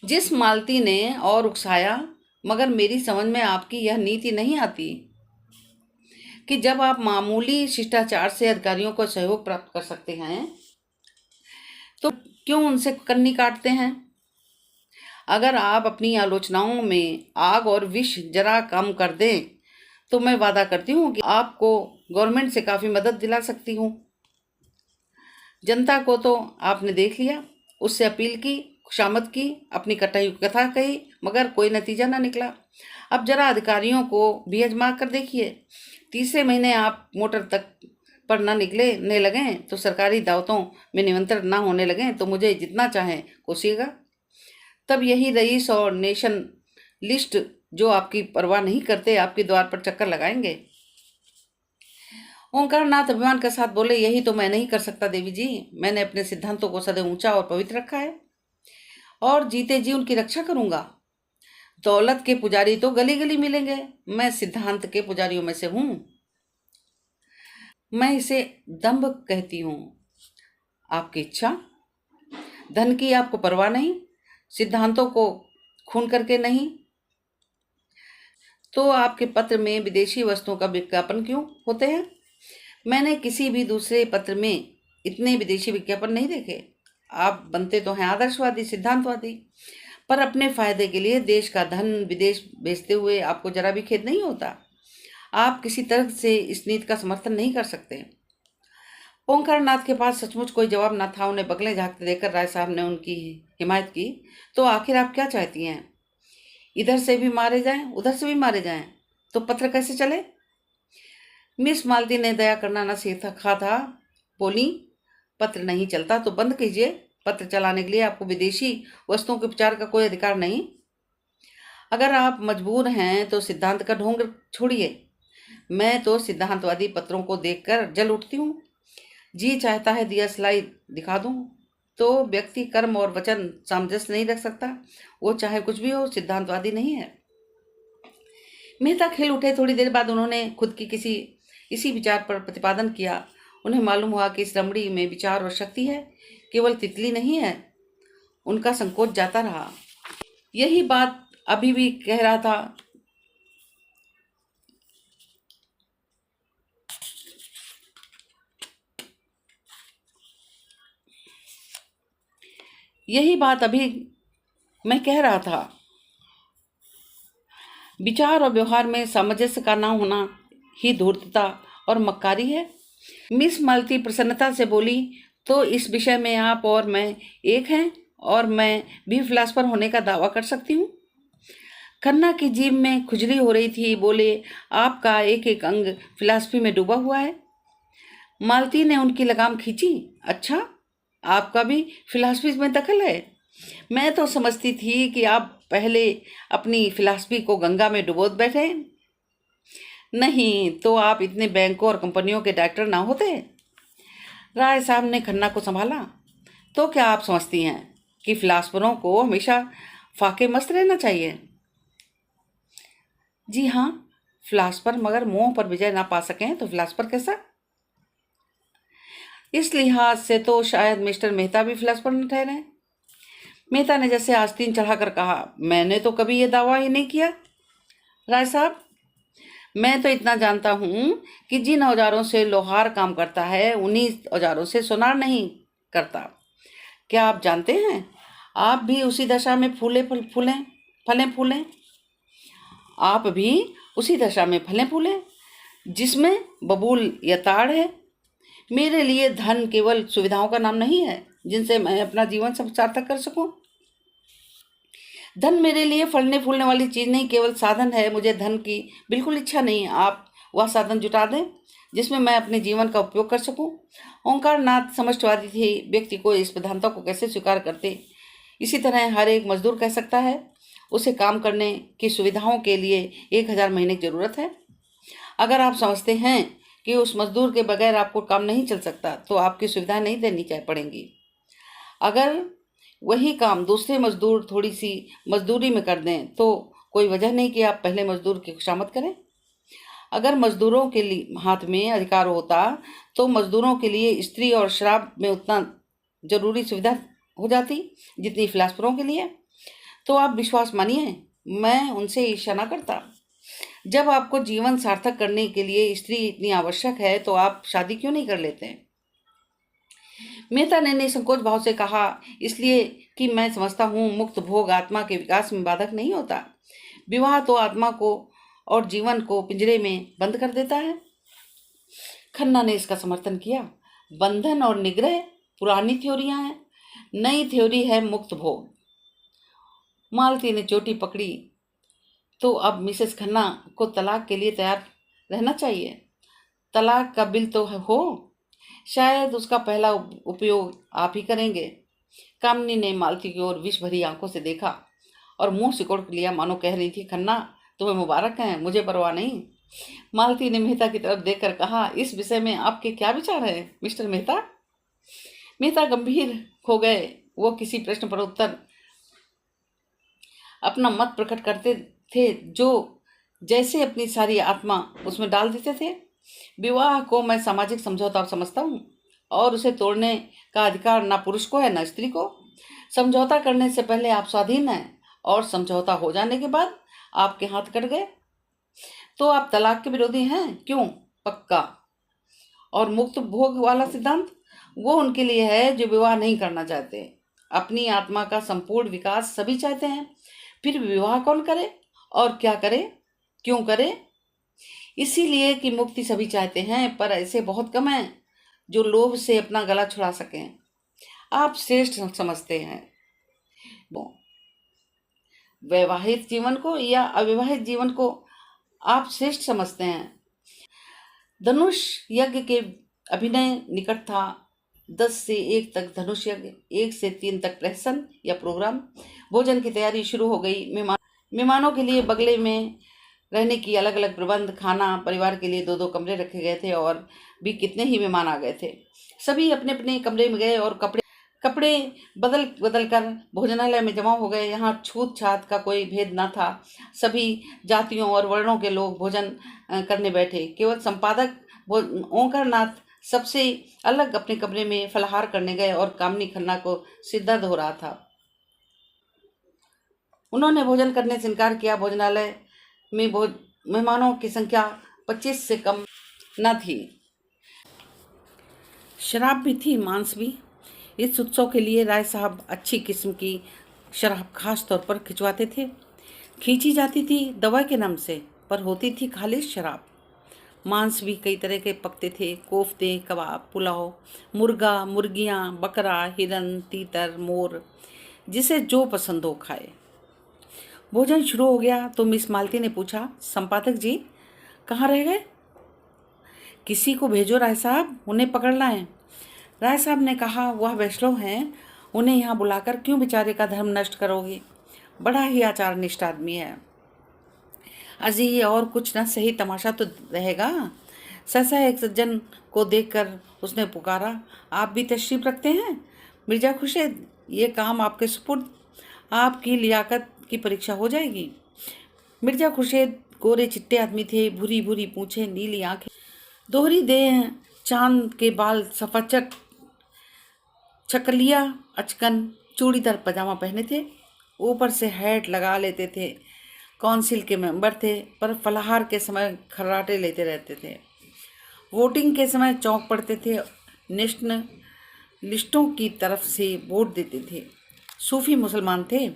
जिस मालती ने और उकसाया, मगर मेरी समझ में आपकी यह नीति नहीं आती कि जब आप मामूली शिष्टाचार से अधिकारियों को सहयोग प्राप्त कर सकते हैं तो क्यों उनसे कन्नी काटते हैं? अगर आप अपनी आलोचनाओं में आग और विष जरा कम कर दें तो मैं वादा करती हूँ कि आपको गवर्नमेंट से काफ़ी मदद दिला सकती हूँ। जनता को तो आपने देख लिया, उससे अपील की, खुशामद की, अपनी कथा कही, मगर कोई नतीजा ना निकला। अब जरा अधिकारियों को भी आजमा कर देखिए। तीसरे महीने आप मोटर तक पर ना निकलने लगें तो सरकारी दावतों में निमंत्रण ना होने लगें तो मुझे जितना चाहें कोसिएगा। तब यही रईस और नेशन लिस्ट जो आपकी परवाह नहीं करते आपके द्वार पर चक्कर लगाएंगे। ओंकारनाथ अभिमान के साथ बोले, यही तो मैं नहीं कर सकता देवी जी। मैंने अपने सिद्धांतों को सदैव ऊंचा और पवित्र रखा है और जीते जी उनकी रक्षा करूंगा। दौलत के पुजारी तो गली गली मिलेंगे, मैं सिद्धांत के पुजारियों में से हूं। मैं इसे दंभ कहती हूं। आपकी इच्छा, धन की आपको परवाह नहीं, सिद्धांतों को खून करके नहीं, तो आपके पत्र में विदेशी वस्तुओं का विज्ञापन क्यों होते हैं? मैंने किसी भी दूसरे पत्र में इतने विदेशी विज्ञापन नहीं देखे। आप बनते तो हैं आदर्शवादी, सिद्धांतवादी, पर अपने फायदे के लिए देश का धन विदेश भेजते हुए आपको जरा भी खेद नहीं होता। आप किसी तरह से इस नीति का समर्थन नहीं कर सकते। ओंकारनाथ के पास सचमुच कोई जवाब न था। उन्हें बगले झांकते देखकर राय साहब ने उनकी हिमायत की, तो आखिर आप क्या चाहती हैं? इधर से भी मारे जाएं, उधर से भी मारे जाएं, तो पत्र कैसे चले? मिस मालती ने दया करना न सीखा था। बोली, पत्र नहीं चलता तो बंद कीजिए। पत्र चलाने के लिए आपको विदेशी वस्तुओं के उपचार का कोई अधिकार नहीं। अगर आप मजबूर हैं तो सिद्धांत का ढोंग छोड़िए। मैं तो सिद्धांतवादी पत्रों को देखकर जल उठती हूँ। जी चाहता है दिया सलाई दिखा दूं। तो व्यक्ति कर्म और वचन सामंजस्य नहीं रख सकता। वो चाहे कुछ भी हो, सिद्धांतवादी नहीं है। मेहता खिल उठे। थोड़ी देर बाद उन्होंने खुद की इसी विचार पर प्रतिपादन किया। उन्हें मालूम हुआ कि इस रमणी में विचार और शक्ति है, केवल तितली नहीं है। उनका संकोच जाता रहा। यही बात अभी भी कह रहा था। यही बात अभी मैं कह रहा था। विचार और व्यवहार में सामंजस्य का न होना ही धूर्तता और मक्कारी है। मिस मालती प्रसन्नता से बोली, तो इस विषय में आप और मैं एक हैं और मैं भी फिलासफर होने का दावा कर सकती हूँ। खन्ना की जीभ में खुजली हो रही थी। बोले, आपका एक एक अंग फिलासफी में डूबा हुआ है। मालती ने उनकी लगाम खींची। अच्छा, आपका भी फिलासफी में दखल है? मैं तो समझती थी कि आप पहले अपनी फिलासफी को गंगा में डुबो बैठे। नहीं तो आप इतने बैंकों और कंपनियों के डायरेक्टर ना होते। राय साहब ने खन्ना को संभाला। तो क्या आप समझती हैं कि फिलासफरों को हमेशा फाके मस्त रहना चाहिए? जी हाँ, फिलासफर मगर मोह पर विजय ना पा सकें तो फिलासफर कैसा? इस लिहाज से तो शायद मिस्टर मेहता भी फिलासफर न ठहरे। मेहता ने जैसे आस्तीन चढ़ाकर कहा, मैंने तो कभी ये दावा ही नहीं किया। राय साहब, मैं तो इतना जानता हूँ कि जिन औजारों से लोहार काम करता है उन्हीं औजारों से सोनार नहीं करता। क्या आप जानते हैं, आप भी उसी दशा में फलें फूलें। आप भी उसी दशा में फलें फूलें जिसमें बबूल या ताड़ है। मेरे लिए धन केवल सुविधाओं का नाम नहीं है जिनसे मैं अपना जीवन सार्थक कर सकूं। धन मेरे लिए फलने फूलने वाली चीज नहीं, केवल साधन है। मुझे धन की बिल्कुल इच्छा नहीं। आप वह साधन जुटा दें जिसमें मैं अपने जीवन का उपयोग कर सकूं। ओंकारनाथ समष्टवादी थे। व्यक्ति को इस प्रधानता को कैसे स्वीकार करते? इसी तरह हर एक मजदूर कह सकता है उसे काम करने की सुविधाओं के लिए 1000 महीने की जरूरत है। अगर आप समझते हैं कि उस मजदूर के बगैर आपको काम नहीं चल सकता तो आपकी सुविधाएं नहीं देनी पड़ेंगी। अगर वही काम दूसरे मजदूर थोड़ी सी मजदूरी में कर दें तो कोई वजह नहीं कि आप पहले मजदूर की खुशामद करें। अगर मजदूरों के लिए हाथ में अधिकार होता तो मजदूरों के लिए स्त्री और शराब में उतना जरूरी सुविधा हो जाती जितनी फिलासफरों के लिए। तो आप विश्वास मानिए, मैं उनसे ईर्ष्या न करता। जब आपको जीवन सार्थक करने के लिए स्त्री इतनी आवश्यक है तो आप शादी क्यों नहीं कर लेते? मेहता ने निसंकोच भाव से कहा, इसलिए कि मैं समझता हूँ मुक्त भोग आत्मा के विकास में बाधक नहीं होता। विवाह तो आत्मा को और जीवन को पिंजरे में बंद कर देता है। खन्ना ने इसका समर्थन किया। बंधन और निग्रह पुरानी थ्योरियां हैं, नई थ्योरी है मुक्त भोग। मालती ने चोटी पकड़ी। तो अब मिसेस खन्ना को तलाक के लिए तैयार रहना चाहिए। तलाक का बिल तो हो, शायद उसका पहला उपयोग आप ही करेंगे। कामनी ने मालती की ओर विष भरी आंखों से देखा और मुंह सिकोड़ लिया, मानो कह रही थी, खन्ना तुम्हें मुबारक है, मुझे परवाह नहीं। मालती ने मेहता की तरफ देखकर कहा, इस विषय में आपके क्या विचार हैं मिस्टर मेहता? मेहता गंभीर हो गए। वो किसी प्रश्न पर उत्तर अपना मत प्रकट करते थे जो जैसे अपनी सारी आत्मा उसमें डाल देते थे। विवाह को मैं सामाजिक समझौता समझता हूँ और उसे तोड़ने का अधिकार ना पुरुष को है ना स्त्री को। समझौता करने से पहले आप स्वाधीन हैं और समझौता हो जाने के बाद आपके हाथ कट गए तो आप तलाक के विरोधी हैं। क्यों? पक्का। और मुक्त भोग वाला सिद्धांत वो उनके लिए है जो विवाह नहीं करना चाहते। अपनी आत्मा का संपूर्ण विकास सभी चाहते हैं, फिर विवाह कौन करे और क्या करे, क्यों करे? इसीलिए कि मुक्ति सभी चाहते हैं, पर ऐसे बहुत कम हैं जो लोभ से अपना गला छुड़ा सकें। आप श्रेष्ठ समझते हैं वैवाहिक जीवन को या अविवाहित जीवन को? आप श्रेष्ठ समझते हैं। धनुष यज्ञ के अभिनय निकट था। 10 से 1 तक धनुष यज्ञ, 1 से 3 तक प्रहसन या प्रोग्राम। भोजन की तैयारी शुरू हो गई। मेहमानों के लिए बगले में रहने की अलग अलग प्रबंध, खाना, परिवार के लिए 2-2 कमरे रखे गए थे और भी कितने ही मेहमान आ गए थे। सभी अपने अपने कमरे में गए और कपड़े बदल बदल कर भोजनालय में जमा हो गए। यहाँ छूत छात का कोई भेद न था। सभी जातियों और वर्णों के लोग भोजन करने बैठे। केवल संपादक ओंकारनाथ सबसे अलग अपने कमरे में फलाहार करने गए और कामनी खन्ना को सिर दर्द हो रहा था। उन्होंने भोजन करने से इनकार किया। भोजनालय में मेहमानों की संख्या 25 से कम न थी। शराब भी थी, मांस भी। इस उत्सव के लिए राय साहब अच्छी किस्म की शराब खास तौर पर खिंचवाते थे। खींची जाती थी दवा के नाम से, पर होती थी खालिश शराब। मांस भी कई तरह के पकते थे, कोफ्ते, कबाब, पुलाव, मुर्गा, मुर्गियाँ, बकरा, हिरन, तीतर, मोर, जिसे जो पसंद हो खाए। भोजन शुरू हो गया तो मिस मालती ने पूछा, संपादक जी कहाँ रह गए? किसी को भेजो राय साहब, उन्हें पकड़ना है। राय साहब ने कहा, वह वैष्णव हैं, उन्हें यहाँ बुलाकर क्यों बेचारे का धर्म नष्ट करोगे? बड़ा ही आचार निष्ठ आदमी है। अजी और कुछ न सही तमाशा तो रहेगा। सहसा एक सज्जन को देखकर उसने पुकारा, आप भी तशरीफ रखते हैं? मिर्जा खुर्शीद, ये काम आपके सुपुर्द, आपकी लियाकत की परीक्षा हो जाएगी। मिर्जा खुर्शीद गोरे चिट्टे आदमी थे, भूरी भूरी पूंछें, नीली आंखें, दोहरी देह, चांद के बाल, सफाचट, छकलिया अचकन, चूड़ीदार पजामा पहने थे, ऊपर से हैट लगा लेते थे। काउंसिल के मेंबर थे, पर फलाहार के समय खर्राटे लेते रहते थे। वोटिंग के समय चौंक पड़ते थे। नेशनल लिस्टों की तरफ से वोट देते थे। सूफी मुसलमान थे।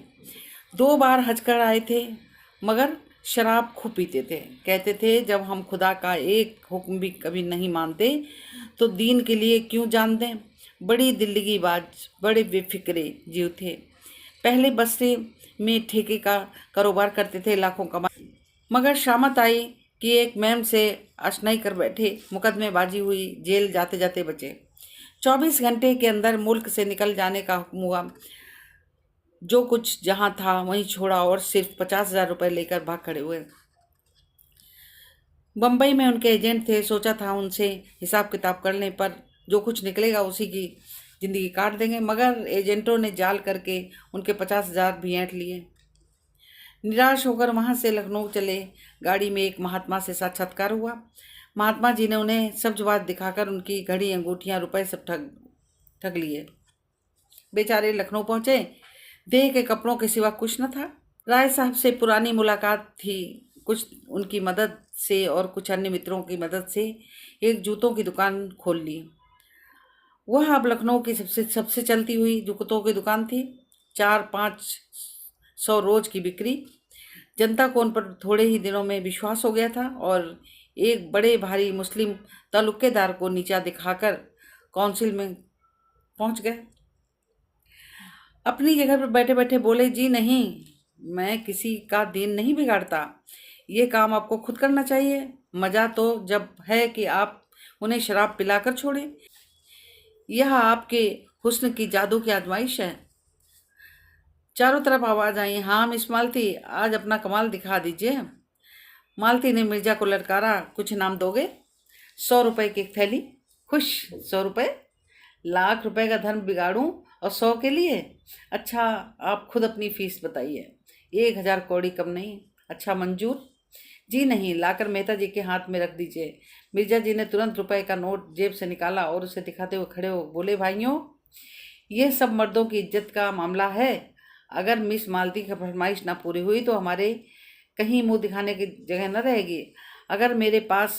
2 बार हज कर आए थे, मगर शराब खूब पीते थे। कहते थे, जब हम खुदा का एक हुक्म भी कभी नहीं मानते तो दीन के लिए क्यों जान दें। बड़ी दिल्लगी बाज, बड़े बेफिक्रे जीव थे। पहले बस्ते में ठेके का कारोबार करते थे, लाखों कमा, मगर शामत आई कि एक मैम से अशनाई कर बैठे, मुकदमेबाजी हुई, जेल जाते जाते बचे। 24 घंटे के अंदर मुल्क से निकल जाने का हुक्म हुआ। जो कुछ जहां था वहीं छोड़ा और सिर्फ 50,000 रुपये लेकर भाग खड़े हुए। बम्बई में उनके एजेंट थे, सोचा था उनसे हिसाब किताब कर लें, पर जो कुछ निकलेगा उसी की ज़िंदगी काट देंगे, मगर एजेंटों ने जाल करके उनके 50,000 भी ऐंठ लिए। निराश होकर वहाँ से लखनऊ चले। गाड़ी में एक महात्मा से साक्षात्कार हुआ। महात्मा जी ने उन्हें सब्ज बात दिखाकर उनकी घड़ी, अंगूठियाँ, रुपए सब ठग लिए। बेचारे लखनऊ पहुँचे, देह के कपड़ों के सिवा कुछ न था। राय साहब से पुरानी मुलाकात थी, कुछ उनकी मदद से और कुछ अन्य मित्रों की मदद से एक जूतों की दुकान खोल ली। वह अब लखनऊ की सबसे चलती हुई जूतों की दुकान थी। 4-500 रोज की बिक्री। जनता को उन पर थोड़े ही दिनों में विश्वास हो गया था और एक बड़े भारी मुस्लिम ताल्लुकेदार को नीचा दिखाकर काउंसिल में पहुंच गए। अपनी जगह पर बैठे बैठे बोले, जी नहीं, मैं किसी का दिन नहीं बिगाड़ता, ये काम आपको खुद करना चाहिए। मजा तो जब है कि आप उन्हें शराब पिलाकर छोड़ें। यह आपके हुस्न की जादू की आजमाइश है। चारों तरफ आवाज आई, हाँ मिस मालती, आज अपना कमाल दिखा दीजिए। मालती ने मिर्जा को ललकारा, कुछ इनाम दोगे? 100 रुपए की एक थैली। खुश? 100 रुपए? लाख रुपए का धर्म बिगाड़ूं और 100 के लिए? अच्छा, आप खुद अपनी फीस बताइए। 1000 कौड़ी कम नहीं। अच्छा, मंजूर? जी नहीं, लाकर मेहता जी के हाथ में रख दीजिए। मिर्जा जी ने तुरंत रुपए का नोट जेब से निकाला और उसे दिखाते हुए खड़े हो बोले, भाइयों, यह सब मर्दों की इज्जत का मामला है। अगर मिस मालती की फरमाइश ना पूरी हुई तो हमारे कहीं मुंह दिखाने की जगह न रहेगी। अगर मेरे पास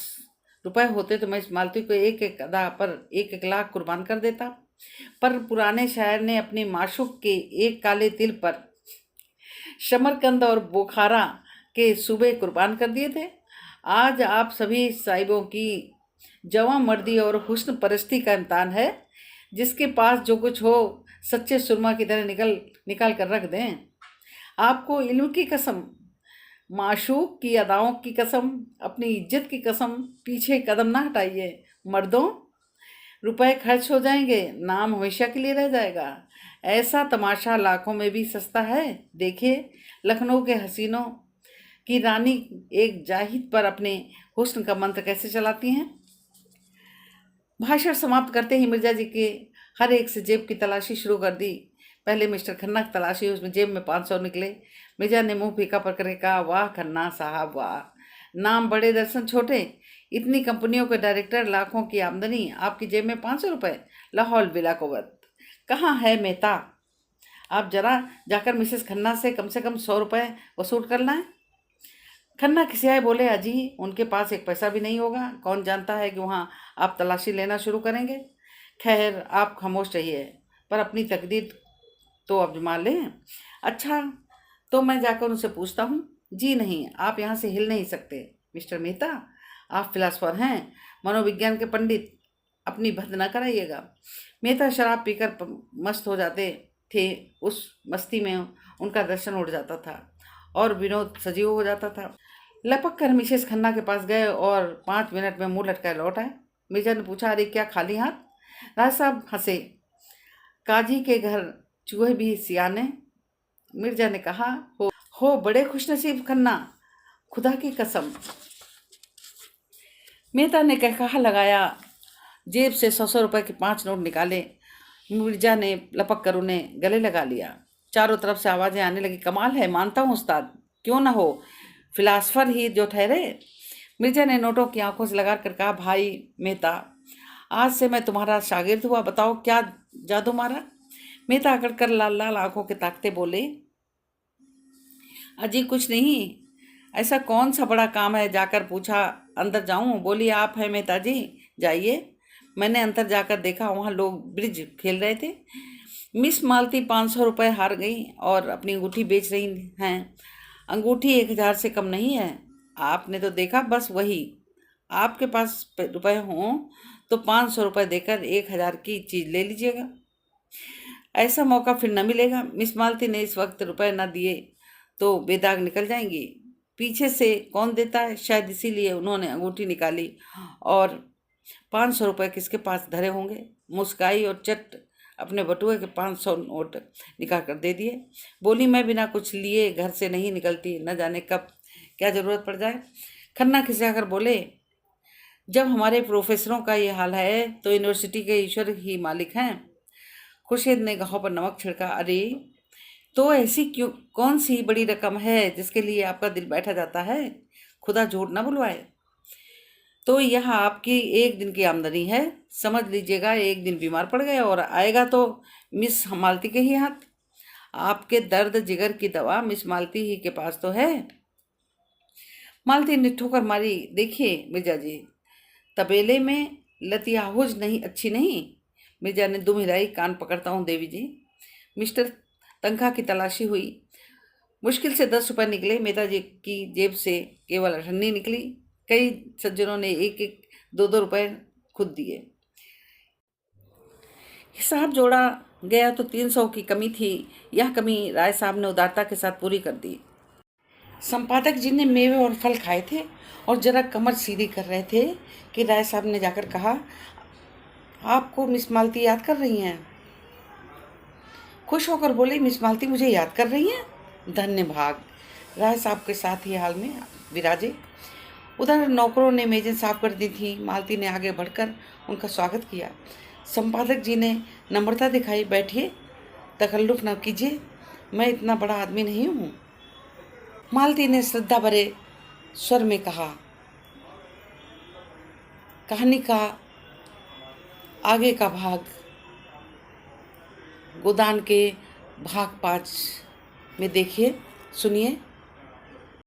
रुपए होते तो मैं इस मालती को एक एक अदा पर 1-1 लाख कुर्बान कर देता, पर पुराने शायर ने अपनी माशूक के एक काले तिल पर शमरकंद और बोखारा के सूबे कुर्बान कर दिए थे। आज आप सभी साहिबों की जवां मर्दी और हुस्न परस्ती का इम्तान है। जिसके पास जो कुछ हो सच्चे सुरमा की तरह निकाल कर रख दें। आपको इल्म की कसम, माशूक की अदाओं की कसम, अपनी इज्जत की कसम, पीछे कदम ना हटाइए। मर्दों, रुपए खर्च हो जाएंगे, नाम हमेशा के लिए रह जाएगा। ऐसा तमाशा लाखों में भी सस्ता है। देखिए, लखनऊ के हसीनों की रानी एक जाहिद पर अपने हुस्न का मंत्र कैसे चलाती हैं। भाषण समाप्त करते ही मिर्जा जी के हर एक से जेब की तलाशी शुरू कर दी। पहले मिस्टर खन्ना की तलाशी, उसमें जेब में 500 निकले। मिर्जा ने मुंह फीका पर करके कहा, वाह खन्ना साहब वाह, नाम बड़े दर्शन छोटे, इतनी कंपनियों के डायरेक्टर, लाखों की आमदनी, आपकी जेब में 500 रुपये? लाहौल बिला कुव्वत। कहाँ है मेहता? आप जरा जाकर मिसेस खन्ना से कम 100 रुपये वसूल कर लाएं। खन्ना खिसियाए बोले, अजी उनके पास एक पैसा भी नहीं होगा, कौन जानता है कि वहाँ आप तलाशी लेना शुरू करेंगे। खैर, आप खामोश रहिए, पर अपनी तकदीर तो आजमा लें। अच्छा, तो मैं जाकर उनसे पूछता हूँ। जी नहीं, आप यहाँ से हिल नहीं सकते। मिस्टर मेहता, आप फिलासफर हैं, मनोविज्ञान के पंडित, अपनी भद न कराइएगा। मेहता शराब पीकर मस्त हो जाते थे। उस मस्ती में उनका दर्शन उड़ जाता था और विनोद सजीव हो जाता था। लपक कर मिसेस खन्ना के पास गए और 5 मिनट में मुंह लटकाए लौट आए। मिर्जा ने पूछा, अरे क्या खाली हाथ? राज साहब हंसे, काजी के घर चूहे भी सियाने। मिर्जा ने कहा, हो बड़े खुशनसीब खन्ना, खुदा की कसम। मेहता ने कहा लगाया, जेब से 100 रुपए के 5 नोट निकाले। मिर्जा ने लपक कर उन्हें गले लगा लिया। चारों तरफ से आवाजें आने लगी, कमाल है, मानता हूँ उस्ताद, क्यों ना हो, फिलासफर ही जो ठहरे। मिर्जा ने नोटों की आंखों से लगा कर कहा, भाई मेहता, आज से मैं तुम्हारा शागिर्द हुआ, बताओ क्या जादू मारा। मेहता अकड़ कर लाल लाल आंखों के ताकते बोले, अजी कुछ नहीं, ऐसा कौन सा बड़ा काम है? जाकर पूछा, अंदर जाऊं? बोली, आप हैं मेहता जी, जाइए। मैंने अंदर जाकर देखा, वहाँ लोग ब्रिज खेल रहे थे। मिस मालती 500 रुपये हार गई और अपनी अंगूठी बेच रही हैं। अंगूठी 1000 से कम नहीं है। आपने तो देखा, बस वही। आपके पास रुपए हों तो 500 रुपये देकर 1000 की चीज़ ले लीजिएगा। ऐसा मौका फिर न मिलेगा। मिस मालती ने इस वक्त रुपए न दिए तो बेदाग निकल जाएंगी। पीछे से कौन देता है, शायद इसीलिए उन्होंने अंगूठी निकाली और 500 रुपये किसके पास धरे होंगे। मुस्काई और चट अपने बटुए के 500 नोट निकाल कर दे दिए। बोली, मैं बिना कुछ लिए घर से नहीं निकलती, न जाने कब क्या ज़रूरत पड़ जाए। खन्ना खिंचा कर बोले, जब हमारे प्रोफेसरों का ये हाल है तो यूनिवर्सिटी के ईश्वर ही मालिक हैं। खुर्शीद ने गाहों पर नमक छिड़का, अरे तो ऐसी क्यों, कौन सी बड़ी रकम है जिसके लिए आपका दिल बैठा जाता है? खुदा झूठ ना बुलवाए। तो यह आपकी एक दिन की आमदनी है, समझ लीजिएगा। एक दिन बीमार पड़ गए और आएगा तो मिस मालती के ही हाथ। आपके दर्द जिगर की दवा मिस मालती ही के पास तो है। मालती ने ठोकर मारी, देखिए मिर्जा जी, तबेले में लतियाहुज नहीं अच्छी नहीं। मिर्जा ने दुम हिलाई, कान पकड़ता हूँ देवी जी। मिस्टर तनख्वाह की तलाशी हुई। मुश्किल से 10 रुपये निकले। नेताजी की जेब से केवल अठन्नी निकली। कई सज्जनों ने एक एक 2-2 रुपये खुद दिए। हिसाब जोड़ा गया तो 300 की कमी थी। यह कमी राय साहब ने उदारता के साथ पूरी कर दी। संपादक जी ने मेवे और फल खाए थे और जरा कमर सीधी कर रहे थे कि राय साहब ने जाकर कहा, आपको मिस मालती याद कर रही हैं? खुश होकर बोले, मिस मालती मुझे याद कर रही हैं? धन्य भाग, राय साहब के साथ ही हाल में विराजे। उधर नौकरों ने मेजें साफ कर दी थी। मालती ने आगे बढ़कर उनका स्वागत किया। संपादक जी ने नम्रता दिखाई, बैठिए, तकल्लुफ न कीजिए, मैं इतना बड़ा आदमी नहीं हूँ। मालती ने श्रद्धा भरे स्वर में कहा, कहानी का आगे का भाग गोदान के भाग 5 में देखिए, सुनिए।